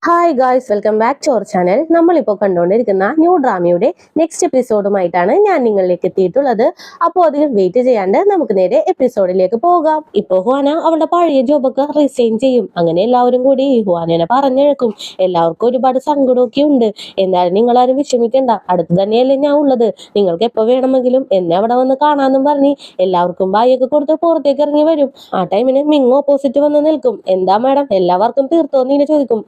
Hi guys, welcome back to our channel. നമ്മളിപ്പോൾ കണ്ടുകൊണ്ടിരിക്കുന്ന new ഡ്രാമയുടെ next എപ്പിസോഡുമായിട്ടാണ് ഞാൻ നിങ്ങളിലേക്ക് എത്തിയിട്ടുള്ളത്. അപ്പോൾ അധികം വെയിറ്റ് ചെയ്യാണ്ട് നമുക്ക് നേരെ എപ്പിസോഡിലേക്ക് പോകാം. ഇപ്പോൾ ഹുവാന അവളുടെ പഴയ ജോബൊക്കെ റിസൈൻ ചെയ്യും. അങ്ങനെ എല്ലാവരും കൂടി ഹുവാനെ പറഞ്ഞെടുക്കും. എല്ലാവർക്കും ഒരുപാട് സങ്കടമൊക്കെ ഉണ്ട്. എന്നാലും നിങ്ങളാരും വിഷമിക്കണ്ട, അടുത്ത് തന്നെയല്ലേ ഞാൻ ഉള്ളത്. നിങ്ങൾക്ക് എപ്പോൾ വേണമെങ്കിലും എന്നെ അവിടെ വന്ന് കാണാമെന്നും പറഞ്ഞ് എല്ലാവർക്കും ബായൊക്കെ കൊടുത്ത് പുറത്തേക്ക് ഇറങ്ങി വരും. ആ ടൈമിന് മിങ് ഓപ്പോസിറ്റ് വന്ന് നിൽക്കും. എന്താ മാഡം, എല്ലാവർക്കും തീർത്തോന്ന് ഇങ്ങനെ ചോദിക്കും.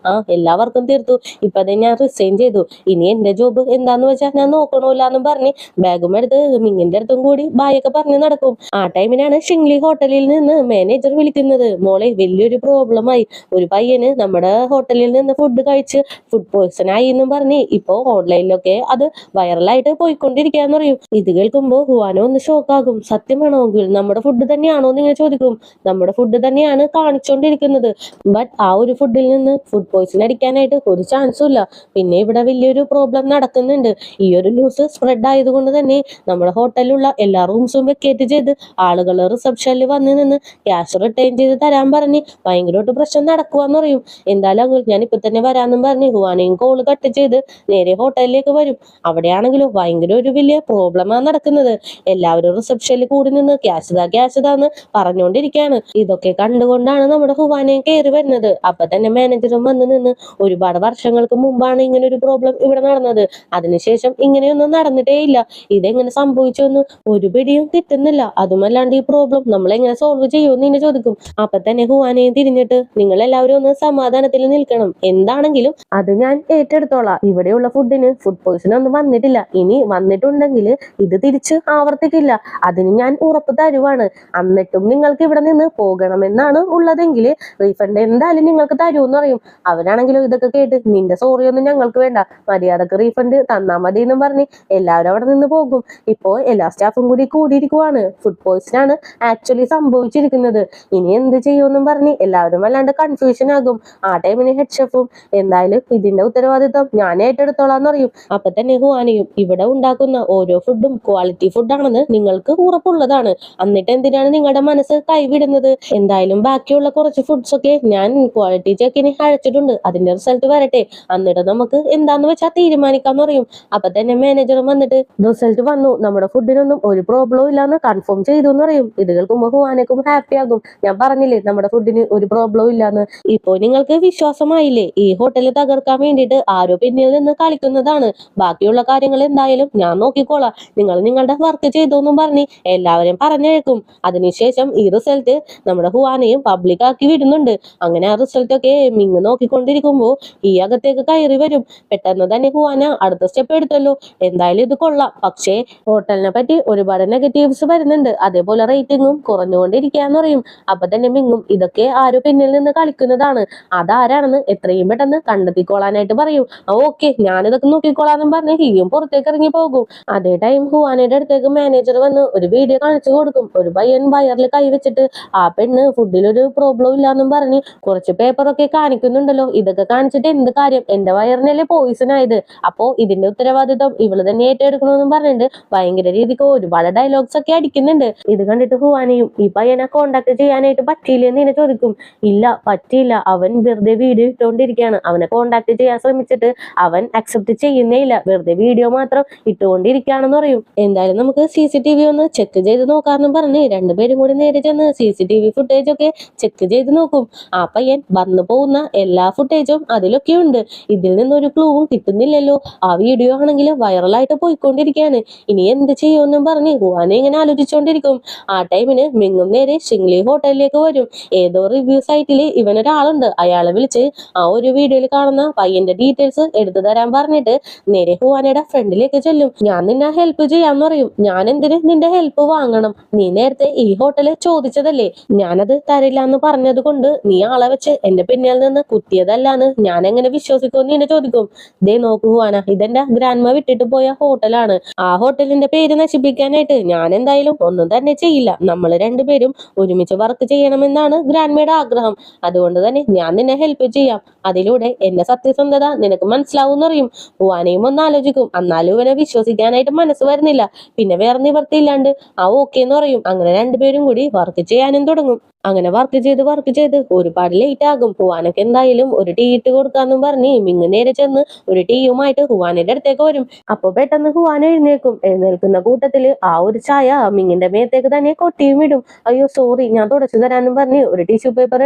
എല്ലാവർക്കും തീർത്തു, ഇപ്പൊ ഞാൻ റിസൈൻ ചെയ്തു. ഇനി എന്റെ ജോബ് എന്താന്ന് വെച്ചാൽ ഞാൻ നോക്കണമില്ലാന്നും പറഞ്ഞ് ബാഗും എടുത്ത് മിങ്ങിന്റെ അടുത്തും കൂടി ബായൊക്കെ പറഞ്ഞ് നടക്കും. ആ ടൈമിനാണ് ഷിംഗ്ലി ഹോട്ടലിൽ നിന്ന് മാനേജർ വിളിക്കുന്നത്. മോളെ, വലിയൊരു പ്രോബ്ലമായി. ഒരു പയ്യന് നമ്മുടെ ഹോട്ടലിൽ നിന്ന് ഫുഡ് കഴിച്ച് ഫുഡ് പോയ്സൺ ആയി എന്നും പറഞ്ഞ് ഇപ്പോ ഓൺലൈനിലൊക്കെ അത് വൈറലായിട്ട് പോയിക്കൊണ്ടിരിക്കാന്ന് പറയും. ഇത് കേൾക്കുമ്പോ ഹുവാനോ ഒന്ന് ഷോക്കാകും. സത്യമാണെങ്കിൽ നമ്മുടെ ഫുഡ് തന്നെയാണോ എന്ന് ഇങ്ങനെ ചോദിക്കും. നമ്മുടെ ഫുഡ് തന്നെയാണ് കാണിച്ചോണ്ടിരിക്കുന്നത്, ബട്ട് ആ ഒരു ഫുഡിൽ നിന്ന് ഫുഡ് പോയ്സൺ അടിക്കാനായിട്ട് ഒരു ചാൻസും ഇല്ല. പിന്നെ ഇവിടെ വലിയൊരു പ്രോബ്ലം നടക്കുന്നുണ്ട്. ഈ ഒരു ന്യൂസ് സ്പ്രെഡ് ആയതുകൊണ്ട് തന്നെ നമ്മുടെ ഹോട്ടലിലുള്ള എല്ലാ റൂംസും വെക്കേറ്റ് ചെയ്ത് ആളുകൾ റിസപ്ഷനിൽ വന്ന് നിന്ന് ക്യാഷ് റിട്ടേൺ ചെയ്ത് തരാൻ പറഞ്ഞ് ഭയങ്കരമായിട്ട് പ്രശ്നം നടക്കുവാന്ന് പറയും. എന്തായാലും ഞാൻ ഇപ്പൊ തന്നെ വരാമെന്നും പറഞ്ഞ് ഹുവാനയും കോള് കട്ട് ചെയ്ത് നേരെ ഹോട്ടലിലേക്ക് വരും. അവിടെയാണെങ്കിലും ഭയങ്കര ഒരു വലിയ പ്രോബ്ലമാണ് നടക്കുന്നത്. എല്ലാവരും റിസപ്ഷനിൽ കൂടി നിന്ന് ക്യാഷ് താന്ന് പറഞ്ഞുകൊണ്ടിരിക്കുകയാണ്. ഇതൊക്കെ കണ്ടുകൊണ്ടാണ് നമ്മുടെ ഹുവാനയും കയറി വരുന്നത്. അപ്പൊ തന്നെ മാനേജറും വന്ന് നിന്ന്, ഒരുപാട് വർഷങ്ങൾക്ക് മുമ്പാണ് ഇങ്ങനെ ഒരു പ്രോബ്ലം ഇവിടെ നടന്നത്. അതിനുശേഷം ഇങ്ങനെയൊന്നും നടന്നിട്ടേ ഇല്ല. ഇതെങ്ങനെ സംഭവിച്ചൊന്നും ഒരു പിടിയും കിട്ടുന്നില്ല. അതുമല്ലാണ്ട് ഈ പ്രോബ്ലം നമ്മൾ എങ്ങനെ സോൾവ് ചെയ്യുമെന്ന് ഇങ്ങനെ ചോദിക്കും. അപ്പൊ തന്നെ ഹുവാനയും തിരിഞ്ഞിട്ട്, നിങ്ങൾ എല്ലാവരും ഒന്ന് സമാധാനത്തിൽ നിൽക്കണം. എന്താണെങ്കിലും അത് ഞാൻ ഏറ്റെടുത്തോളാം. ഇവിടെയുള്ള ഫുഡിന് ഫുഡ് പോയ്സൺ ഒന്നും വന്നിട്ടില്ല. ഇനി വന്നിട്ടുണ്ടെങ്കിൽ ഇത് തിരിച്ച് ആവർത്തിക്കില്ല. അതിന് ഞാൻ ഉറപ്പ് തരുവാണ്. എന്നിട്ടും നിങ്ങൾക്ക് ഇവിടെ നിന്ന് പോകണമെന്നാണ് ഉള്ളതെങ്കിൽ റീഫണ്ട് എന്തായാലും നിങ്ങൾക്ക് തരുമെന്ന് പറയും. അവരാണെങ്കിലും ഇതൊക്കെ കേട്ട്, നിന്റെ സോറി ഒന്നും ഞങ്ങൾക്ക് വേണ്ട, മര്യാദക്ക് റീഫണ്ട് തന്നാ മതി എന്നും പറഞ്ഞ് എല്ലാവരും അവിടെ നിന്ന് പോകും. ഇപ്പോ എല്ലാ സ്റ്റാഫും കൂടി കൂടിയിരിക്കുവാണ്. ഫുഡ് പോയ്സൺ ആണ് ആക്ച്വലി സംഭവിച്ചിരിക്കുന്നത്. ഇനി എന്ത് ചെയ്യുമെന്നും പറഞ്ഞ് എല്ലാവരും വല്ലാണ്ട് കൺഫ്യൂഷൻ ആകും. ആ ടൈമിന് ഹെഡ് ഷെഫും, എന്തായാലും ഇതിന്റെ ഉത്തരവാദിത്വം ഞാൻ ഏറ്റെടുത്തോളാന്ന് പറയും. അപ്പൊ തന്നെ ഹുവാനയും, ഇവിടെ ഉണ്ടാക്കുന്ന ഓരോ ഫുഡും ക്വാളിറ്റി ഫുഡാണെന്ന് നിങ്ങൾക്ക് ഉറപ്പുള്ളതാണ്. എന്നിട്ട് എന്തിനാണ് നിങ്ങളുടെ മനസ്സ് കൈവിടുന്നത്? എന്തായാലും ബാക്കിയുള്ള കുറച്ച് ഫുഡ്സ് ഒക്കെ ഞാൻ ക്വാളിറ്റി ചെക്കിന് അയച്ചിട്ടുണ്ട്. അതിന്റെ റിസൾട്ട് വരട്ടെ, എന്നിട്ട് നമുക്ക് എന്താന്ന് വെച്ചാൽ തീരുമാനിക്കാന്ന് പറയും. അപ്പൊ തന്നെ മാനേജറും വന്നിട്ട്, റിസൾട്ട് വന്നു, നമ്മുടെ ഫുഡിനൊന്നും ഒരു പ്രോബ്ലവും ഇല്ലാന്ന് കൺഫേം ചെയ്തു എന്ന് പറയും. ഇത് കേൾക്കുമ്പോൾ ഹുവാനക്കും ഹാപ്പി ആകും. ഞാൻ പറഞ്ഞില്ലേ നമ്മുടെ ഫുഡിന് ഒരു പ്രോബ്ലവും ഇല്ലാന്ന്. ഇപ്പോ നിങ്ങൾക്ക് വിശ്വാസമായില്ലേ? ഈ ഹോട്ടലിൽ തകർക്കാൻ വേണ്ടിയിട്ട് ആരോ പിന്നിൽ നിന്ന് കളിക്കുന്നതാണ്. ബാക്കിയുള്ള കാര്യങ്ങൾ എന്തായാലും ഞാൻ നോക്കിക്കോളാം. നിങ്ങൾ നിങ്ങളുടെ വർക്ക് ചെയ്തോന്നും പറഞ്ഞ് എല്ലാവരും പറഞ്ഞേക്കും. അതിനുശേഷം ഈ റിസൾട്ട് നമ്മുടെ ഹുവാനയും പബ്ലിക് ആക്കി വിടുന്നുണ്ട്. അങ്ങനെ ആ റിസൾട്ട് ഒക്കെ മിങ് നോക്കിക്കൊണ്ടിരിക്കുമ്പോ ഈ അകത്തേക്ക് കയറി വരും. പെട്ടെന്ന് തന്നെ ഹുവാന അടുത്ത സ്റ്റെപ്പ് എടുത്തല്ലോ. എന്തായാലും ഇത് കൊള്ളാം, പക്ഷേ ഹോട്ടലിനെ പറ്റി ഒരുപാട് നെഗറ്റീവ്സ് വരുന്നുണ്ട്, അതേപോലെ റേറ്റിംഗും കുറഞ്ഞുകൊണ്ടിരിക്കാന്ന് പറയും. അപ്പൊ തന്നെ മിങ്ങും, ഇതൊക്കെ ആരോ പിന്നിൽ നിന്ന് കളിക്കുന്നതാണ്, അതാരാണെന്ന് എത്രയും പെട്ടെന്ന് കണ്ടെത്തിക്കോളാനായിട്ട് പറയും. ഓക്കെ, ഞാനിതൊക്കെ നോക്കിക്കോളാന്നും പറഞ്ഞ് ഹീയും പുറത്തേക്ക് ഇറങ്ങി പോകും. അതേ ടൈം ഹുവാനയുടെ അടുത്തേക്ക് മാനേജർ വന്ന് ഒരു വീഡിയോ കാണിച്ചു കൊടുക്കും. ഒരു പയ്യൻ വയറിൽ കൈവച്ചിട്ട് ആ പെണ്ണ് ഫുഡിലൊരു പ്രോബ്ലം ഇല്ലാന്നും പറഞ്ഞ് കുറച്ച് പേപ്പറൊക്കെ കാണിക്കുന്നുണ്ടല്ലോ. ഇതൊക്കെ കാണിച്ചിട്ട് എന്ത് കാര്യം, എന്റെ വയറിനല്ലേ പോയിസൺ ആയത്, അപ്പോ ഇതിന്റെ ഉത്തരവാദിത്വം ഇവള് തന്നെ ഏറ്റെടുക്കണമെന്നും പറഞ്ഞിട്ട് ഭയങ്കര രീതിക്ക് ഒരുപാട് ഡയലോഗ്സ് ഒക്കെ അടിക്കുന്നുണ്ട്. ഇത് കണ്ടിട്ട് ഹുവാനയും, ഈ പയ്യനെ കോണ്ടാക്ട് ചെയ്യാനായിട്ട് പറ്റിയില്ലെന്ന് ഇങ്ങനെ ചോദിക്കും. ഇല്ല, പറ്റിയില്ല, അവൻ വെറുതെ വീഡിയോ ഇട്ടുകൊണ്ടിരിക്കുകയാണ്. അവനെ കോണ്ടാക്ട് ചെയ്യാൻ ശ്രമിച്ചിട്ട് അവൻ അക്സെപ്റ്റ് ചെയ്യുന്നേ ഇല്ല, വെറുതെ വീഡിയോ മാത്രം ഇട്ടുകൊണ്ടിരിക്കുകയാണെന്ന് പറയും. എന്തായാലും നമുക്ക് CCTV ഒന്ന് ചെക്ക് ചെയ്ത് നോക്കാമെന്നും പറഞ്ഞ് രണ്ടുപേരും കൂടി നേരെ ചെന്ന് CCTV ഫുട്ടേജ് ഒക്കെ ചെക്ക് ചെയ്ത് നോക്കും. ആ പയ്യൻ വന്നു പോകുന്ന എല്ലാ ഫുട്ടേജും അതിലൊക്കെ ഉണ്ട്. ഇതിൽ നിന്നൊരു ക്ലൂവും കിട്ടുന്നില്ലല്ലോ. ആ വീഡിയോ ആണെങ്കിൽ വൈറലായിട്ട് പോയിക്കൊണ്ടിരിക്കുകയാണ്. ഇനി എന്ത് ചെയ്യുമെന്നും പറഞ്ഞ് ഹുവാനെ ഇങ്ങനെ ആലോചിച്ചുകൊണ്ടിരിക്കും. ആ ടൈമിന് മിങ്ങും നേരെ ഷിംഗ്ലി ഹോട്ടലിലേക്ക് വരും. ഏതോ റിവ്യൂ സൈറ്റിൽ ഇവനൊരാളുണ്ട്, അയാളെ വിളിച്ച് ആ ഒരു വീഡിയോയിൽ കാണുന്ന പയ്യന്റെ ഡീറ്റെയിൽസ് എടുത്തു തരാൻ പറഞ്ഞിട്ട് നേരെ ഹുവാനയുടെ ഫ്രണ്ടിലേക്ക് ചെല്ലും. ഞാൻ നിന്നെ ഹെൽപ്പ് ചെയ്യാന്ന് പറയും. ഞാൻ എന്തിന് നിന്റെ ഹെൽപ്പ് വാങ്ങണം? നീ നേരത്തെ ഈ ഹോട്ടല് ചോദിച്ചതല്ലേ, ഞാനത് തരില്ല എന്ന് പറഞ്ഞത് കൊണ്ട് നീ ആളെ വെച്ച് എന്റെ പിന്നിൽ നിന്ന് കുത്തിയതല്ലാന്ന് ഞാൻ എങ്ങനെ വിശ്വസിക്കുമെന്ന് ഇങ്ങനെ ചോദിക്കും. ദേ നോക്കു ഹുവാന, ഇതെന്റെ ഗ്രാൻഡ്മ വിട്ടിട്ട് പോയ ഹോട്ടലാണ്. ആ ഹോട്ടലിന്റെ പേര് നശിപ്പിക്കാനായിട്ട് ഞാൻ എന്തായാലും ഒന്നും തന്നെ ചെയ്യില്ല. നമ്മൾ രണ്ടുപേരും ഒരുമിച്ച് വർക്ക് ചെയ്യണമെന്നാണ് ഗ്രാൻഡ്മയുടെ ആഗ്രഹം. അതുകൊണ്ട് തന്നെ ഞാൻ നിന്നെ ഹെൽപ്പ് ചെയ്യാം. അതിലൂടെ എന്റെ സത്യസന്ധത നിനക്ക് മനസ്സിലാവും അറിയും. ഹുവാനയും ഒന്ന് ആലോചിക്കും. എന്നാലും ഇവനെ വിശ്വസിക്കാനായിട്ട് മനസ്സ് വരുന്നില്ല. പിന്നെ വേറെ നിവർത്തിയില്ലാണ്ട് ആ ഓക്കെ എന്ന് പറയും. അങ്ങനെ രണ്ടുപേരും കൂടി വർക്ക് ചെയ്യാനും തുടങ്ങും. അങ്ങനെ വർക്ക് ചെയ്ത് ഒരുപാട് ലേറ്റ് ആകും. ഹുവാനൊക്കെ എന്തായാലും ഒരു ടീ ഇട്ട് കൊടുക്കാന്നും പറഞ്ഞ് മിങ് നേരെ ചെന്ന് ഒരു ടീയുമായിട്ട് ഹുവാനയുടെ അടുത്തേക്ക് വരും. അപ്പൊ പെട്ടെന്ന് ഹുവാൻ എഴുന്നേൽക്കും. എഴുന്നേൽക്കുന്ന കൂട്ടത്തില് ആ ഒരു ചായ മിങ്ങിന്റെ മേത്തേക്ക് തന്നെ കൊട്ടിയും ഇടും. അയ്യോ സോറി, ഞാൻ തുടച്ചു തരാന്നും പറഞ്ഞ് ഒരു ടിഷ്യൂ പേപ്പർ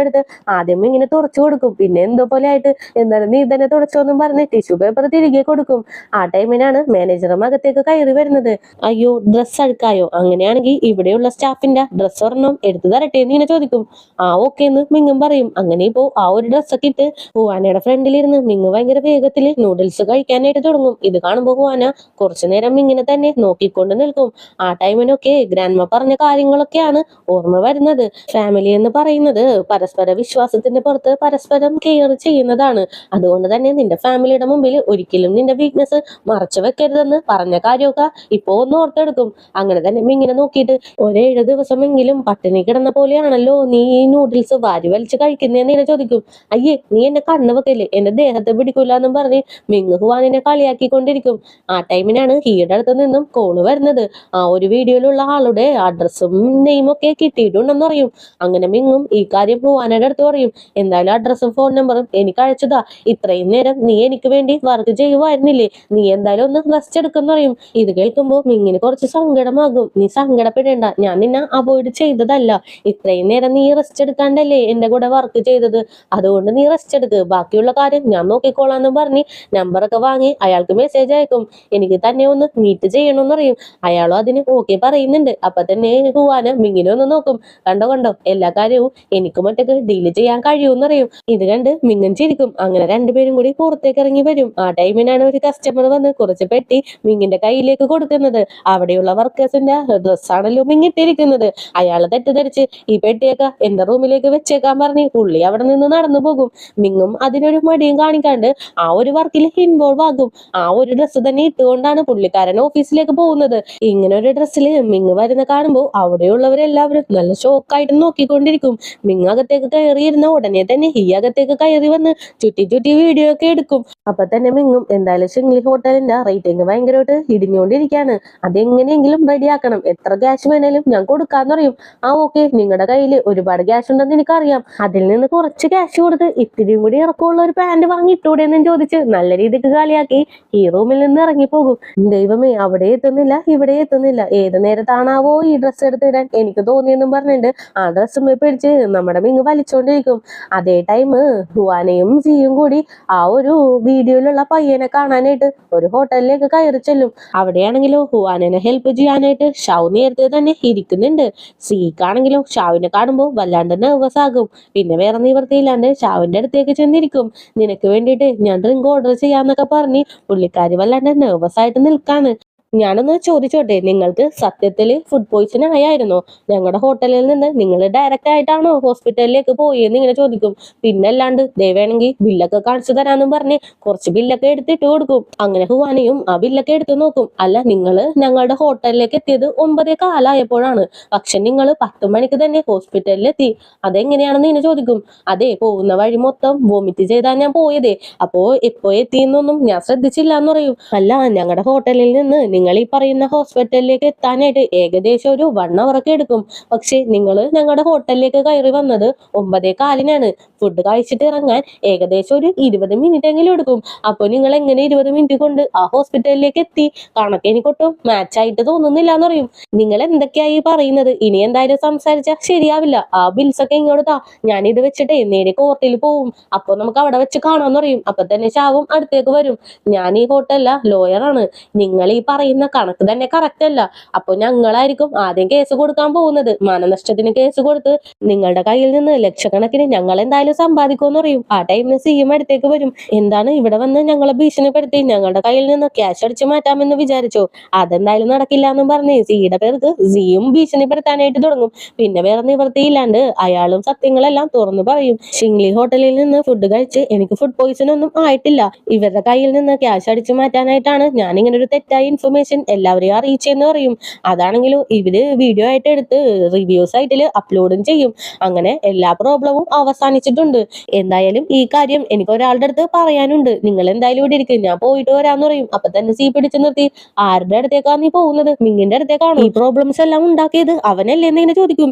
എടുത്ത് ആദ്യം ഇങ്ങനെ തുറച്ചു കൊടുക്കും. പിന്നെ എന്തോ പോലെ ആയിട്ട് എന്നാലും നീ തന്നെ തുടച്ചോന്നും പറഞ്ഞ് ടിഷ്യൂ പേപ്പർ തിരികെ കൊടുക്കും. ആ ടൈമിനാണ് മാനേജറും അകത്തേക്ക് കയറി വരുന്നത്. അയ്യോ ഡ്രസ്സ് അഴുക്കായോ, അങ്ങനെയാണെങ്കിൽ ഇവിടെയുള്ള സ്റ്റാഫിന്റെ ഡ്രസ്സ് ഒരെണ്ണം എടുത്തു തരട്ടെ എന്ന് ഇങ്ങനെ ചോദിക്കും. ആ ഓക്കെ എന്ന് മിങ്ങും പറയും. അങ്ങനെ ഇപ്പോ ആ ഒരു ഡ്രസ്സൊക്കെ ഇട്ട് ഹുവാനയുടെ ഫ്രണ്ടിലിരുന്ന് മിങ് ഭയങ്കര വേഗത്തിൽ നൂഡിൽസ് കഴിക്കാനായിട്ട് തുടങ്ങും. ഇത് കാണുമ്പോൾ ഹുവാന കുറച്ചു നേരം ഇങ്ങനെ തന്നെ നോക്കിക്കൊണ്ട് നിൽക്കും. ആ ടൈമിനൊക്കെ ഗ്രാൻഡ്മ പറഞ്ഞ കാര്യങ്ങളൊക്കെയാണ് ഓർമ്മ വരുന്നത്. ഫാമിലി എന്ന് പറയുന്നത് പരസ്പര വിശ്വാസത്തിന്റെ പുറത്ത് പരസ്പരം കെയർ ചെയ്യുന്നതാണ്. അതുകൊണ്ട് തന്നെ നിന്റെ ഫാമിലിയുടെ മുമ്പിൽ ഒരിക്കലും നിന്റെ വീക്ക്നെസ് മറച്ചു വെക്കരുതെന്ന് പറഞ്ഞ കാര്യമൊക്കെ ഇപ്പോ ഒന്ന് ഓർത്തെടുക്കും. അങ്ങനെ തന്നെ ഇങ്ങനെ നോക്കിയിട്ട് 7 ദിവസമെങ്കിലും പട്ടിണി കിടന്ന പോലെയാണല്ലോ നീ ഈ നൂഡിൽസ് വാരി വലിച്ച് കഴിക്കുന്നതെന്ന് ഇങ്ങനെ ചോദിക്കും. അയ്യേ നീ എന്നെ കണ്ണു വെക്കല്ലേ, എന്റെ ദേഹത്തെ പിടിക്കൂല എന്നും പറഞ്ഞ് മിങ് ഹുവാനിനെ കളിയാക്കിക്കൊണ്ടിരിക്കും. ആ ടൈമിനാണ് ഹീയുടെ അടുത്ത് നിന്നും കോള് വരുന്നത്. ആ ഒരു വീഡിയോയിലുള്ള ആളുടെ അഡ്രസ്സും നെയിമും ഒക്കെ കിട്ടിയിട്ടുണ്ടെന്ന് പറയും. അങ്ങനെ മിങ്ങും ഈ കാര്യം ഹുവാനയുടെ അടുത്ത് പറയും. എന്തായാലും അഡ്രസ്സും ഫോൺ നമ്പറും എനിക്ക് അയച്ചതാ. ഇത്രയും നേരം നീ എനിക്ക് വേണ്ടി വർക്ക് ചെയ്യുമായിരുന്നില്ലേ, നീ എന്തായാലും ഒന്ന് റെസ്റ്റ് എടുക്കുന്ന പറയും. ഇത് കേൾക്കുമ്പോൾ മിങ്ങിന് കുറച്ച് സങ്കടമാകും. നീ സങ്കടപ്പെടേണ്ട, ഞാൻ നിന്നെ അവോയ്ഡ് ചെയ്തതല്ല. ഇത്രയും നേരം നീ റെസ്റ്റ് എടുക്കാണ്ടല്ലേ എന്റെ കൂടെ വർക്ക് ചെയ്തത്, അതുകൊണ്ട് നീ റെസ്റ്റ് എടുക്ക്, ബാക്കിയുള്ള കാര്യം ഞാൻ നോക്കിക്കോളാന്നും പറഞ്ഞ് നമ്പറൊക്കെ വാങ്ങി അയാൾക്ക് മെസ്സേജ് അയക്കും. എനിക്ക് തന്നെ ഒന്ന് മീറ്റ് ചെയ്യണമെന്ന് പറയും. അയാളും അതിന് ഓക്കെ പറയുന്നുണ്ട്. അപ്പൊ തന്നെ ഹുവാന മിങ്ങിനെ ഒന്ന് നോക്കും. കണ്ടോ എല്ലാ കാര്യവും എനിക്ക് മറ്റൊക്കെ ഡീല് ചെയ്യാൻ കഴിയുമെന്ന് പറയും. ഇത് കണ്ട് മിങ്ങൻ ചിരിക്കും. അങ്ങനെ രണ്ടുപേരും കൂടി പുറത്തേക്ക് ഇറങ്ങി വരും. ആ ടൈമിനാണ് ഒരു കസ്റ്റമർ വന്ന് കുറച്ച് പെട്ടി മിങ്ങിന്റെ കയ്യിലേക്ക് കൊടുക്കുന്നത്. അവിടെയുള്ള വർക്കേഴ്സിന്റെ ഡ്രസ്സാണല്ലോ മിങ്ങിട്ടിരിക്കുന്നത്. അയാളെ തെറ്റിദ്ധരിച്ച് ഈ പെട്ടിയൊക്കെ എന്റെ റൂമിലേക്ക് വെച്ചേക്കാൻ പറഞ്ഞ് പുള്ളി അവിടെ നിന്ന് നടന്നു പോകും. മിങ്ങും അതിനൊരു മടിയും കാണിക്കാണ്ട് ആ ഒരു വർക്കിൽ ഇൻവോൾവ് ആകും. ആ ഒരു ഡ്രസ്സ് തന്നെ ഇട്ടുകൊണ്ടാണ് പുള്ളിക്കാരൻ ഓഫീസിലേക്ക് പോകുന്നത്. ഇങ്ങനെ ഒരു ഡ്രസ്സില് മിങ് വരുന്ന കാണുമ്പോൾ അവിടെയുള്ളവരെല്ലാവരും നല്ല ഷോക്കായിട്ട് നോക്കിക്കൊണ്ടിരിക്കും. മിങ് അകത്തേക്ക് കയറിയിരുന്ന ഉടനെ തന്നെ ഈ അകത്തേക്ക് കയറി വന്ന് ചുറ്റി വീഡിയോ ഒക്കെ എടുക്കും. അപ്പൊ തന്നെ മിങ്ങും എന്തായാലും ഷിംഗ്ലി ഹോട്ടലിന്റെ റേറ്റിംഗ് ഭയങ്കരമായിട്ട് ഇടിഞ്ഞുകൊണ്ടിരിക്കുകയാണ്, അതെങ്ങനെയെങ്കിലും റെഡിയാക്കണം, എത്ര ക്യാഷ് വേണേലും ഞാൻ കൊടുക്കാന്ന് പറയും. ആ ഓക്കെ, നിങ്ങളുടെ കയ്യിൽ ഒരുപാട് ക്യാഷ് ഉണ്ടെന്ന് എനിക്കറിയാം, അതിൽ നിന്ന് കുറച്ച് ക്യാഷ് കൊടുത്ത് ഇത്തിരിയും കൂടി ഇറക്കമുള്ള ഒരു പാന്റ് വാങ്ങിയിട്ടൂടെ എന്നും ചോദിച്ച് നല്ല രീതിക്ക് കളിയാക്കി ഈ റൂമിൽ നിന്ന് ഇറങ്ങിപ്പോകും. ദൈവമേ, അവിടെ എത്തുന്നില്ല ഇവിടെ എത്തുന്നില്ല, ഏത് നേരത്താണാവോ ഈ ഡ്രസ്സ് എടുത്തിടാൻ എനിക്ക് തോന്നിയെന്നും പറഞ്ഞിട്ട് ആ ഡ്രസ്സും പിടിച്ച് നമ്മുടെ മിങ് വലിച്ചോണ്ടിരിക്കും. അതേ ടൈം ഹുവാനയും ജിയും കൂടി ആ ഒരു വീഡിയോയിലുള്ള പയ്യനെ കാണാനായിട്ട് ഒരു ഹോട്ടലിലേക്ക് കയറി ചെല്ലും. അവിടെയാണെങ്കിലോ ഹുവാനെ ഹെൽപ്പ് ചെയ്യാനായിട്ട് ഷാവ് നേരത്തെ തന്നെ ഇരിക്കുന്നുണ്ട്. സീക്കാണെങ്കിലോ ഷാവിനെ കാണുമ്പോൾ വല്ലാണ്ട് നെർവസ് ആകും. പിന്നെ വേറെ നിവൃത്തിയില്ലാണ്ട് ഷാവിന്റെ അടുത്തേക്ക് ചെന്നിരിക്കും. നിനക്ക് വേണ്ടിയിട്ട് ഞാൻ ഡ്രിങ്ക് ഓർഡർ ചെയ്യാന്നൊക്കെ പറഞ്ഞ് പുള്ളിക്കാരി വല്ലാണ്ട് നെർവസ് ആയിട്ട് നിൽക്കാണ്. ഞാനൊന്ന് ചോദിച്ചോട്ടെ, നിങ്ങൾക്ക് സത്യത്തിൽ ഫുഡ് പോയിസൺ ആയായിരുന്നോ? ഞങ്ങളുടെ ഹോട്ടലിൽ നിന്ന് നിങ്ങൾ ഡയറക്റ്റ് ആയിട്ടാണോ ഹോസ്പിറ്റലിലേക്ക് പോയെന്ന് ഇങ്ങനെ ചോദിക്കും. പിന്നല്ലാണ്ട് വേണമെങ്കിൽ ബില്ലൊക്കെ കാണിച്ചു തരാന്നും പറഞ്ഞ് കുറച്ച് ബില്ലൊക്കെ എടുത്തിട്ട് കൊടുക്കും. അങ്ങനെ ഹുവാനയും ആ ബില്ലൊക്കെ എടുത്തു നോക്കും. അല്ല, നിങ്ങൾ ഞങ്ങളുടെ ഹോട്ടലിലേക്ക് എത്തിയത് 9:15 പക്ഷെ നിങ്ങൾ 10 മണിക്ക് തന്നെ ഹോസ്പിറ്റലിലെത്തി, അതെങ്ങനെയാണെന്ന് ഇങ്ങനെ ചോദിക്കും. അതെ, പോകുന്ന വഴി മൊത്തം വോമിറ്റ് ചെയ്താൽ ഞാൻ പോയതേ, അപ്പോ എപ്പോ എത്തിയെന്നൊന്നും ഞാൻ ശ്രദ്ധിച്ചില്ല എന്ന് പറയും. അല്ല, ഞങ്ങളുടെ ഹോട്ടലിൽ നിന്ന് നിങ്ങൾ ഈ പറയുന്ന ഹോസ്പിറ്റലിലേക്ക് എത്താനായിട്ട് ഏകദേശം ഒരു 1 hour ഒക്കെ എടുക്കും. പക്ഷെ നിങ്ങൾ ഞങ്ങളുടെ ഹോട്ടലിലേക്ക് കയറി വന്നത് 9:15. ഫുഡ് കഴിച്ചിട്ട് ഇറങ്ങാൻ ഏകദേശം ഒരു 20 മിനിറ്റ് എങ്കിലും എടുക്കും. അപ്പൊ നിങ്ങൾ എങ്ങനെ 20 മിനിറ്റ് കൊണ്ട് ആ ഹോസ്പിറ്റലിലേക്ക് എത്തി? കണക്ക് എനിക്കൊട്ടും മാച്ച് ആയിട്ട് തോന്നുന്നില്ല എന്ന് പറയും. നിങ്ങൾ എന്തൊക്കെയായി പറയുന്നത്? ഇനി എന്തായാലും സംസാരിച്ചാൽ ശരിയാവില്ല. ആ ബിൽസ് ഒക്കെ ഇങ്ങോട്ട് താ, ഞാൻ ഇത് വെച്ചിട്ടേ നേരെ കോർട്ടിൽ പോവും, അപ്പൊ നമുക്ക് അവിടെ വെച്ച് കാണാന്ന് പറയും. അപ്പൊ തന്നെ ഷാവും അടുത്തേക്ക് വരും. ഞാൻ ഈ ഹോട്ടലിലെ ലോയറാണ്, നിങ്ങൾ ഈ പറയുന്ന കണക്ക് തന്നെ കറക്റ്റ് അല്ല, അപ്പൊ ഞങ്ങളായിരിക്കും ആദ്യം കേസ് കൊടുക്കാൻ പോകുന്നത്. മാനനഷ്ടത്തിന് കേസ് കൊടുത്ത് നിങ്ങളുടെ കയ്യിൽ നിന്ന് ലക്ഷക്കണക്കിന് ഞങ്ങൾ എന്തായാലും സമ്പാദിക്കുമെന്ന് പറയും. ആ ടൈമിന് സിയും അടുത്തേക്ക് വരും. എന്താണ് ഇവിടെ വന്ന് ഞങ്ങളെ ഭീഷണിപ്പെടുത്തി ഞങ്ങളുടെ കയ്യിൽ നിന്ന് ക്യാഷ് അടിച്ചു മാറ്റാമെന്ന് വിചാരിച്ചോ? അതെന്തായാലും നടക്കില്ല എന്നും പറഞ്ഞ് സിയുടെ പേർക്ക് സിയും ഭീഷണിപ്പെടുത്താനായിട്ട് തുടങ്ങും. പിന്നെ വേറെ നിവൃത്തിയില്ലാണ്ട് അയാളും സത്യങ്ങളെല്ലാം തുറന്നു പറയും. ഷിംഗ്ലി ഹോട്ടലിൽ നിന്ന് ഫുഡ് കഴിച്ച് എനിക്ക് ഫുഡ് പോയിസൺ ഒന്നും ആയിട്ടില്ല, ഇവരുടെ കയ്യിൽ നിന്ന് ക്യാഷ് അടിച്ചു മാറ്റാനായിട്ടാണ് ഞാൻ ഇങ്ങനെ ഒരു തെറ്റായ ഇൻഫർമേഷൻ ഇൻഫർമേഷൻ എല്ലാവരെയും അറിയിച്ചെന്ന് പറയും. അതാണെങ്കിലും ഇവര് വീഡിയോ ആയിട്ട് എടുത്ത് റിവ്യൂ സൈറ്റിൽ അപ്ലോഡും ചെയ്യും. അങ്ങനെ എല്ലാ പ്രോബ്ലവും അവസാനിച്ചിട്ടുണ്ട്. എന്തായാലും ഈ കാര്യം എനിക്ക് ഒരാളുടെ അടുത്ത് പറയാനുണ്ട്. നിങ്ങൾ എന്തായാലും ഇവിടെ ഇരിക്കും, ഞാൻ പോയിട്ട് വരാന്ന് പറയും. അപ്പൊ തന്നെ സീ പിടിച്ചു നിർത്തി, ആരുടെ അടുത്തേക്കാ നീ പോകുന്നത്? മിങ്ങിന്റെ അടുത്തേക്കാണോ? ഈ പ്രോബ്ലംസ് എല്ലാം ഉണ്ടാക്കിയത് അവനല്ലേ എന്ന് ഇങ്ങനെ ചോദിക്കും.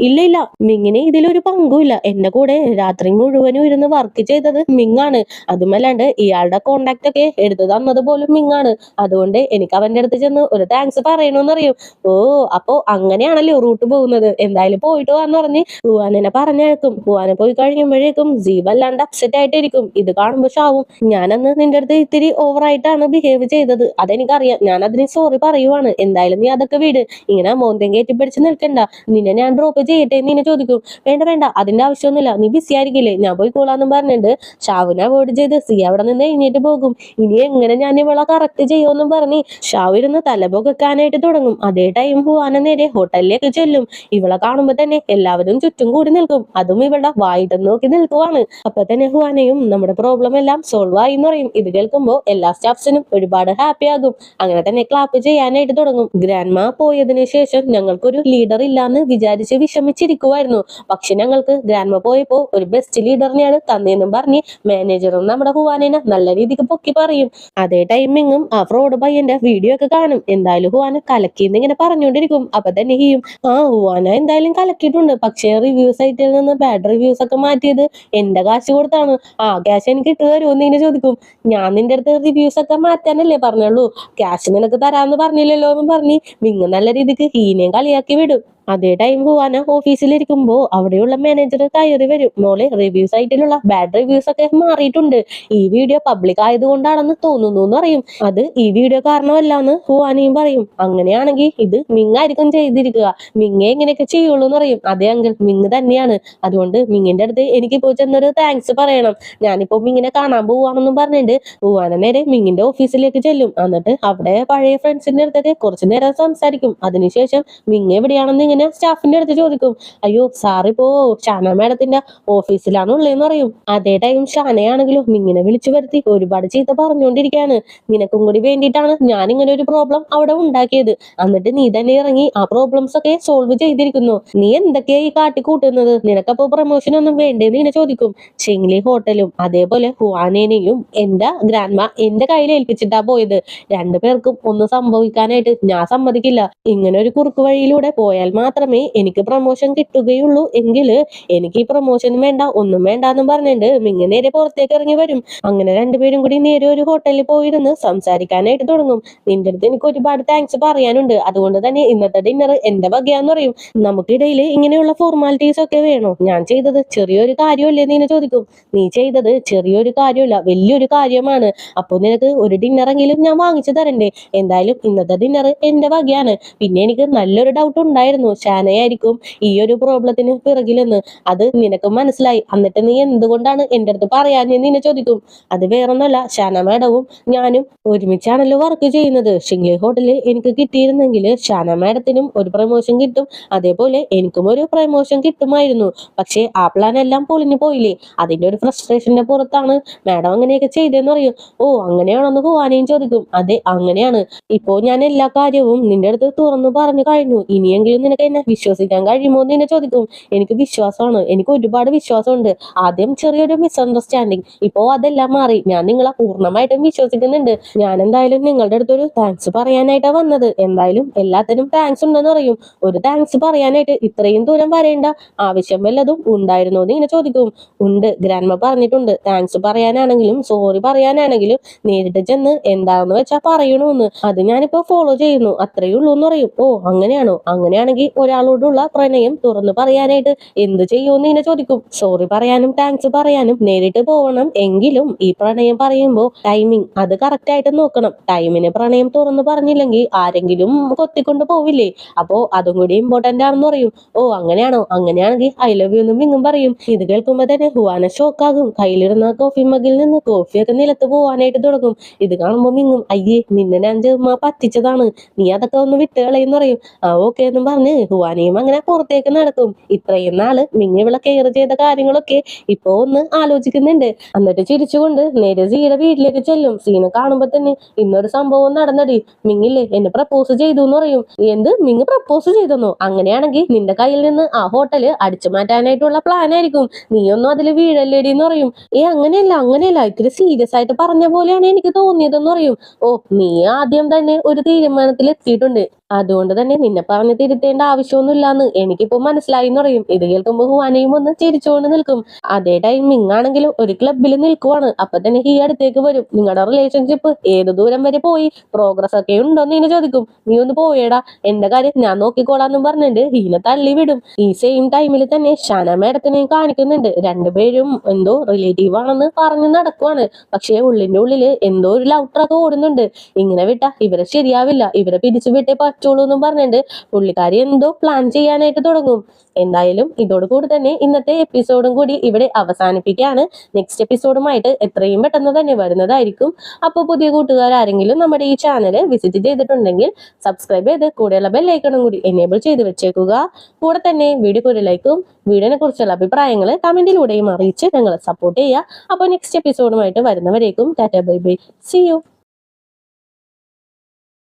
ഇല്ല ഇല്ല, മിങ്ങിന് ഇതിലൊരു പങ്കുമില്ല. എന്റെ കൂടെ രാത്രി മുഴുവനും ഇരുന്ന് വർക്ക് ചെയ്തത് മിങ്ങാണ്. അതുമല്ലാണ്ട് ഇയാളുടെ കോണ്ടാക്ട് ഒക്കെ എടുത്തു തന്നത് പോലും മിങ്ങാണ്. അതുകൊണ്ട് എനിക്ക് അവന്റെ അടുത്ത് ചെന്ന് ഒരു താങ്ക്സ് പറയണമെന്ന് അറിയും. ഓ, അപ്പോ അങ്ങനെയാണല്ലോ റൂട്ട് പോകുന്നത്. എന്തായാലും പോയിട്ട് വന്ന് പറഞ്ഞ് പൂവാനെ പറഞ്ഞേക്കും. പൂവാനെ പോയി കഴിയുമ്പോഴേക്കും ജീവ അല്ലാണ്ട് അപ്സെറ്റ് ആയിട്ടിരിക്കും. ഇത് കാണുമ്പോ ഷാവും, ഞാനന്ന് നിന്റെ അടുത്ത് ഇത്തിരി ഓവറായിട്ടാണ് ബിഹേവ് ചെയ്തത്, അതെനിക്കറിയാം, ഞാൻ അതിന് സോറി പറയുവാണ്. എന്തായാലും നീ അതൊക്കെ വിട്, ഇങ്ങനെ മോന്തം കയറ്റി പിടിച്ച് നിൽക്കണ്ട. നിന്നെ ഞാൻ ഡ്രോപ്പ് ചെയ്യട്ടെ എന്ന് നിന്നെ ചോദിക്കും. വേണ്ട വേണ്ട, അതിന്റെ ആവശ്യമൊന്നുമില്ല, നീ ബിസി ആയിരിക്കില്ലേ, ഞാൻ പോയി കോളാന്നും പറഞ്ഞിട്ട് ഷാവിനെ അവോയ്ഡ് ചെയ്ത് സി അവിടെ നിന്ന് എഴുന്നേറ്റ് പോകും. ഇനി എങ്ങനെ ഞാൻ ഇവളെ കറക്റ്റ് ചെയ്യുമെന്നും പറഞ്ഞ് ഷാവ് ഇരുന്ന് തലപൊക്കാനായിട്ട് തുടങ്ങും. അതേ ടൈം പൂവാന നേരെ ഹോട്ടലിലേക്ക് ചെല്ലും. ഇവളെ കാണുമ്പോ തന്നെ എല്ലാവരും ചുറ്റും കൂടി നിൽക്കും. അതും ഇവളുടെ വായിട്ട് നോക്കി നിൽക്കുവാണ്. അപ്പൊ തന്നെ ഹുവാനയും നമ്മുടെ പ്രോബ്ലം എല്ലാം സോൾവ് ആയി എന്ന് പറയും. ഇത് കേൾക്കുമ്പോൾ എല്ലാ സ്റ്റാഫ്സിനും ഒരുപാട് ഹാപ്പി ആകും. അങ്ങനെ തന്നെ ക്ലാപ്പ് ചെയ്യാനായിട്ട് തുടങ്ങും. ഗ്രാൻഡ്മ പോയതിനു ശേഷം ഞങ്ങൾക്കൊരു ലീഡർ ഇല്ലാന്ന് വിചാരിച്ച് വിഷമിച്ചിരിക്കുവായിരുന്നു. പക്ഷെ ഞങ്ങൾക്ക് ഗ്രാൻഡ്മ പോയപ്പോ ഒരു ബെസ്റ്റ് ലീഡറിനെയാണ് തന്നെയെന്നും പറഞ്ഞ് മാനേജറും നമ്മുടെ ഹുവാനെ നല്ല രീതിക്ക് പൊക്കി പറയും. അതേ ടൈമിങ്ങും ആ ഫ്രോഡ് പയ്യന്റെ വീഡിയോ ഒക്കെ കാണും. എന്തായാലും ഹുവാന കലക്കിന്ന് ഇങ്ങനെ പറഞ്ഞുകൊണ്ടിരിക്കും. അപ്പൊ തന്നെ ഹുവാന എന്തായാലും കലക്കിയിട്ടുണ്ട്. പക്ഷേ റിവ്യൂ സൈറ്റിൽ നിന്ന് ബാഡ് റിവ്യൂസ് ഒക്കെ മാറ്റിയത് എന്റെ കാശ് കൊടുത്താണ്. ആ ക്യാഷ് എനിക്ക് ഇട്ട് തരുമെന്ന് ഇങ്ങനെ ചോദിക്കും. ഞാൻ നിന്റെ അടുത്ത് റിവ്യൂസ് ഒക്കെ മാറ്റാനല്ലേ പറഞ്ഞുള്ളൂ, ക്യാഷ് നിനക്ക് തരാന്ന് പറഞ്ഞില്ലല്ലോ എന്നും പറഞ്ഞ് മിങ്ങ നല്ല രീതിക്ക് ഹീനയും കളിയാക്കി വിടും. അതേ ടൈം ഹുവാന ഓഫീസിലിരിക്കുമ്പോ അവിടെയുള്ള മാനേജർ കയറി വരും. മോളെ, റിവ്യൂ സൈറ്റിലുള്ള ബാഡ് റിവ്യൂസ് ഒക്കെ മാറിയിട്ടുണ്ട്. ഈ വീഡിയോ പബ്ലിക് ആയതുകൊണ്ടാണെന്ന് തോന്നുന്നു എന്ന് പറയും. അത് ഈ വീഡിയോ കാരണമല്ലാന്ന് ഹുവാനയും പറയും. അങ്ങനെയാണെങ്കിൽ ഇത് മിങ്ങായിരിക്കും ചെയ്തിരിക്കുക, മിങ്ങ എങ്ങനെയൊക്കെ ചെയ്യുള്ളൂ എന്ന് പറയും. അതേ അങ്കിൾ, മിങ് തന്നെയാണ്. അതുകൊണ്ട് മിങ്ങിന്റെ അടുത്ത് എനിക്ക് പോയി ചെന്നൊരു താങ്ക്സ് പറയണം. ഞാനിപ്പോ മിങ്ങിനെ കാണാൻ പോവാണെന്നും പറഞ്ഞിട്ട് ഹുവാന നേരെ മിങ്ങിന്റെ ഓഫീസിലേക്ക് ചെല്ലും. എന്നിട്ട് അവിടെ പഴയ ഫ്രണ്ട്സിന്റെ അടുത്തൊക്കെ കുറച്ചു നേരം സംസാരിക്കും. അതിനുശേഷം മിങ് എവിടെയാണെന്ന് ഇങ്ങനെ സ്റ്റാഫിന്റെ അടുത്ത് ചോദിക്കും. അയ്യോ സാറിപ്പോ ഷാന മാഡത്തിന്റെ ഓഫീസിലാണ് ഉള്ളതെന്ന് പറയും. അതേ ടൈം ഷാനയാണെങ്കിലും മിങ്ങിനെ വിളിച്ചു വരുത്തി ഒരുപാട് ചീത്ത പറഞ്ഞുകൊണ്ടിരിക്കുകയാണ്. നിനക്കും കൂടി വേണ്ടിയിട്ടാണ് ഞാൻ ഇങ്ങനെ ഒരു പ്രോബ്ലം അവിടെ ഉണ്ടാക്കിയത്. എന്നിട്ട് നീ തന്നെ ഇറങ്ങി ആ പ്രോബ്ലംസ് ഒക്കെ സോൾവ് ചെയ്തിരിക്കുന്നു. നീ എന്തൊക്കെയാ ഈ കാട്ടിക്കൂട്ടുന്നത്? നിനക്കപ്പോ പ്രൊമോഷൻ ഒന്നും വേണ്ടേന്ന് ഇങ്ങനെ ചോദിക്കും. ചെങ്ലി ഹോട്ടലും അതേപോലെ ഹുവാനേനെയും എന്റെ ഗ്രാൻഡ്മ എന്റെ കയ്യിൽ ഏൽപ്പിച്ചിട്ടാ പോയത്. രണ്ടുപേർക്കും ഒന്നും സംഭവിക്കാനായിട്ട് ഞാൻ സമ്മതിക്കില്ല. ഇങ്ങനെ ഒരു കുറുക്ക് വഴിയിലൂടെ പോയാൽ മാത്രമേ എനിക്ക് പ്രൊമോഷൻ കിട്ടുകയുള്ളൂ. എങ്കില് എനിക്ക് ഈ പ്രൊമോഷൻ വേണ്ട, ഒന്നും വേണ്ടാന്നും പറഞ്ഞിട്ട് മിങ്ങ നേരെ പുറത്തേക്ക് ഇറങ്ങി വരും. അങ്ങനെ രണ്ടുപേരും കൂടി നേരെ ഒരു ഹോട്ടലിൽ പോയിരുന്ന് സംസാരിക്കാനായിട്ട് തുടങ്ങും. നിന്റെ അടുത്ത് എനിക്ക് ഒരുപാട് താങ്ക്സ് പറയാനുണ്ട്, അതുകൊണ്ട് തന്നെ ഇന്നത്തെ ഡിന്നർ എന്റെ വകയാന്ന് പറയും. നമുക്കിടയിൽ ഇങ്ങനെയുള്ള ഫോർമാലിറ്റീസ് ഒക്കെ വേണോ? ഞാൻ ചെയ്തത് ചെറിയൊരു കാര്യമല്ലേ നീ ചോദിക്കും. നീ ചെയ്തത് ചെറിയൊരു കാര്യമല്ല, വലിയൊരു കാര്യമാണ്. അപ്പൊ നിനക്ക് ഒരു ഡിന്നറെങ്കിലും ഞാൻ വാങ്ങിച്ചു തരണ്ടേ? എന്തായാലും ഇന്നത്തെ ഡിന്നർ എന്റെ വകയാണ്. പിന്നെ എനിക്ക് നല്ലൊരു ഡൗട്ട് ഉണ്ടായിരുന്നു, ഷാനയായിരിക്കും ഈ ഒരു പ്രോബ്ലത്തിന് പിറകിലെന്ന്. അത് നിനക്ക് മനസ്സിലായി. എന്നിട്ട് നീ എന്തുകൊണ്ടാണ് എന്റെ അടുത്ത് പറയാഞ്ഞെന്ന് നിന്നെ ചോദിക്കും. അത് വേറൊന്നുമല്ല, ഷാന മാഡവും ഞാനും ഒരുമിച്ചാണല്ലോ വർക്ക് ചെയ്യുന്നത്. ഷിംഗ്ലി ഹോട്ടലിൽ എനിക്ക് കിട്ടിയിരുന്നെങ്കിൽ ഷാന മാഡത്തിനും ഒരു പ്രമോഷൻ കിട്ടും, അതേപോലെ എനിക്കും ഒരു പ്രമോഷൻ കിട്ടുമായിരുന്നു. പക്ഷേ ആ പ്ലാൻ എല്ലാം പൊളിഞ്ഞു പോയില്ലേ? അതിന്റെ ഒരു ഫ്രസ്ട്രേഷന്റെ പുറത്താണ് മാഡം അങ്ങനെയൊക്കെ ചെയ്തതെന്ന് പറയും. ഓ, അങ്ങനെയാണെന്ന് ഹുവാനയും ചോദിക്കും. അതെ, അങ്ങനെയാണ്. ഇപ്പോ ഞാൻ എല്ലാ കാര്യവും നിന്റെ അടുത്ത് തുറന്നു പറഞ്ഞു കഴിഞ്ഞു. ഇനിയെങ്കിലും നിനക്ക് എന്നെ വിശ്വസിക്കാൻ കഴിയുമോ എന്ന് എന്നെ ചോദിക്കും. എനിക്ക് വിശ്വാസമാണ്, എനിക്ക് ഒരുപാട് വിശ്വാസമുണ്ട്. ആദ്യം ചെറിയൊരു മിസ്അണ്ടർസ്റ്റാൻഡിങ്, ഇപ്പോ അതെല്ലാം മാറി. ഞാൻ നിങ്ങളെ പൂർണ്ണമായിട്ടും വിശ്വസിക്കുന്നുണ്ട്. ഞാൻ എന്തായാലും നിങ്ങളുടെ അടുത്തൊരു താങ്ക്സ് പറയാനായിട്ടാണ് വന്നത്. എന്തായാലും എല്ലാത്തിനും താങ്ക്സ് ഉണ്ടെന്ന് പറയും. ഒരു താങ്ക്സ് പറയാനായിട്ട് ഇത്രയും ദൂരം വരേണ്ട ആവശ്യം വല്ലതും ഉണ്ടായിരുന്നോ എന്ന് ഇങ്ങനെ ചോദിക്കും. ഉണ്ട്, ഗ്രാൻഡ്മ പറഞ്ഞിട്ടുണ്ട്. താങ്ക്സ് പറയാനാണെങ്കിലും സോറി പറയാനാണെങ്കിലും നേരിട്ട് ചെന്ന് എന്താണെന്ന് വെച്ചാൽ പറയണമെന്ന്. അത് ഞാനിപ്പോ ഫോളോ ചെയ്യുന്നു, അത്രയേ ഉള്ളൂ എന്ന് പറയും. ഓ, അങ്ങനെയാണോ? അങ്ങനെയാണെങ്കിൽ ഒരാളോടുള്ള പ്രണയം തുറന്നു പറയാനായിട്ട് എന്ത് ചെയ്യുമെന്ന് ഇങ്ങനെ ചോദിക്കും. സോറി പറയാനും താങ്ക്സ് പറയാനും നേരിട്ട് പോകണം. എങ്കിലും ഈ പ്രണയം പറയുമ്പോ ടൈമിങ് അത് കറക്റ്റ് ആയിട്ട് നോക്കണം. ടൈമിന് പ്രണയം തുറന്നു പറഞ്ഞില്ലെങ്കിൽ ആരെങ്കിലും കൊത്തിക്കൊണ്ട് പോവില്ലേ? അപ്പോ അതും കൂടി ഇമ്പോർട്ടന്റ് ആണെന്ന് പറയും. ഓ, അങ്ങനെയാണോ? അങ്ങനെയാണെങ്കിൽ ഐ ലവ് യു എന്നും മിങ്ങും പറയും. ഇത് കേൾക്കുമ്പോ തന്നെ ഹുവാന ഷോക്കാകും. കയ്യിലിരുന്ന കോഫി മഗിൽ നിന്ന് കോഫിയൊക്കെ നിലത്ത് പോവാനായിട്ട് തുടങ്ങും. ഇത് കാണുമ്പോ മിങ്ങും, അയ്യേ നിന്നെ ഞാൻ ചുമ്മാ പറ്റിച്ചതാണ്, നീ അതൊക്കെ ഒന്ന് വിട്ടുകളയെന്ന് പറയും. ആ ഓക്കെ എന്നും പറഞ്ഞ് ഹുവാനയും അങ്ങനെ പുറത്തേക്ക് നടക്കും. ഇത്രയും നാള് മിങ്ങി ഇവളെ കെയർ ചെയ്ത കാര്യങ്ങളൊക്കെ ഇപ്പൊ ഒന്ന് ആലോചിക്കുന്നുണ്ട്. എന്നിട്ട് ചിരിച്ചുകൊണ്ട് നേരെ സീയുടെ വീട്ടിലേക്ക് ചെല്ലും. സീനെ കാണുമ്പോ തന്നെ ഇന്നൊരു സംഭവം നടന്നടി, മിങ്ങില്ലേ എന്നെ പ്രപ്പോസ് ചെയ്തു എന്ന് പറയും. എന്ത്, മിങ്ങ് പ്രപ്പോസ് ചെയ്തെന്നോ? അങ്ങനെയാണെങ്കിൽ നിന്റെ കയ്യിൽ നിന്ന് ആ ഹോട്ടല് അടിച്ചു മാറ്റാനായിട്ടുള്ള പ്ലാൻ ആയിരിക്കും, നീയൊന്നും അതിൽ വീഴല്ലേടി എന്ന് പറയും. അങ്ങനെയല്ല ഇത്തിരി സീരിയസ് ആയിട്ട് പറഞ്ഞ പോലെയാണ് എനിക്ക് തോന്നിയതെന്ന് പറയും. ഓ, നീ ആദ്യം തന്നെ ഒരു തീരുമാനത്തിൽ എത്തിയിട്ടുണ്ട്, അതുകൊണ്ട് തന്നെ നിന്നെ പറഞ്ഞ് തിരുത്തേണ്ട ആവശ്യമൊന്നുമില്ലാന്ന് എനിക്കിപ്പോ മനസ്സിലായി എന്ന് പറയും. ഇത് കേൾക്കുമ്പോ ഹുവാനയും ഒന്ന് ചിരിച്ചുകൊണ്ട് നിൽക്കും. അതേ ടൈം മിങ്ങാണെങ്കിലും ഒരു ക്ലബിൽ നിൽക്കുവാണ്. അപ്പൊ തന്നെ ഹീ അടുത്തേക്ക് വരും. നിങ്ങളുടെ റിലേഷൻഷിപ്പ് ഏത് ദൂരം വരെ പോയി, പ്രോഗ്രസ് ഒക്കെ ഉണ്ടോന്ന് ഇങ്ങനെ ചോദിക്കും. നീ ഒന്ന് പോയേടാ, എന്റെ കാര്യം ഞാൻ നോക്കിക്കോളാന്നും പറഞ്ഞിട്ട് ഹീനെ തള്ളി വിടും. ഈ സെയിം ടൈമിൽ തന്നെ ഷാന മേഡത്തിനെയും കാണിക്കുന്നുണ്ട്. രണ്ടുപേരും എന്തോ റിലേറ്റീവ് ആണെന്ന് പറഞ്ഞു നടക്കുവാണ്. പക്ഷെ ഉള്ളിന്റെ ഉള്ളില് എന്തോ ഒരു ലവ് ട്രാക്ക് ഓടുന്നുണ്ട്. ഇങ്ങനെ വിട്ടാ ഇവരെ ശരിയാവില്ല, ഇവരെ പിരിച്ചു വിട്ടേ പറ്റുള്ളൂ എന്നും പറഞ്ഞിട്ട് പുള്ളിക്കാരി എന്തോ പ്ലാൻ ചെയ്യാനായിട്ട് തുടങ്ങും. എന്തായാലും ഇതോടുകൂടി തന്നെ ഇന്നത്തെ എപ്പിസോഡും കൂടി ഇവിടെ അവസാനിപ്പിക്കുകയാണ്. നെക്സ്റ്റ് എപ്പിസോഡുമായിട്ട് എത്രയും പെട്ടെന്ന് തന്നെ വരുന്നതായിരിക്കും. അപ്പോൾ പുതിയ കൂട്ടുകാർ ആരെങ്കിലും നമ്മുടെ ഈ ചാനൽ വിസിറ്റ് ചെയ്തിട്ടുണ്ടെങ്കിൽ സബ്സ്ക്രൈബ് ചെയ്ത് കൂടെയുള്ള ബെല്ലൈക്കണും കൂടി എനേബിൾ ചെയ്ത് വെച്ചേക്കുക. കൂടെ തന്നെ വീഡിയോക്ക് ഒരു ലൈക്കും വീഡിയോനെ കുറിച്ചുള്ള അഭിപ്രായങ്ങൾ കമന്റിലൂടെയും അറിയിച്ച് ഞങ്ങളെ സപ്പോർട്ട് ചെയ്യുക. അപ്പോൾ നെക്സ്റ്റ് എപ്പിസോഡുമായിട്ട് വരുന്നവരേക്കും tata bye bye, see U.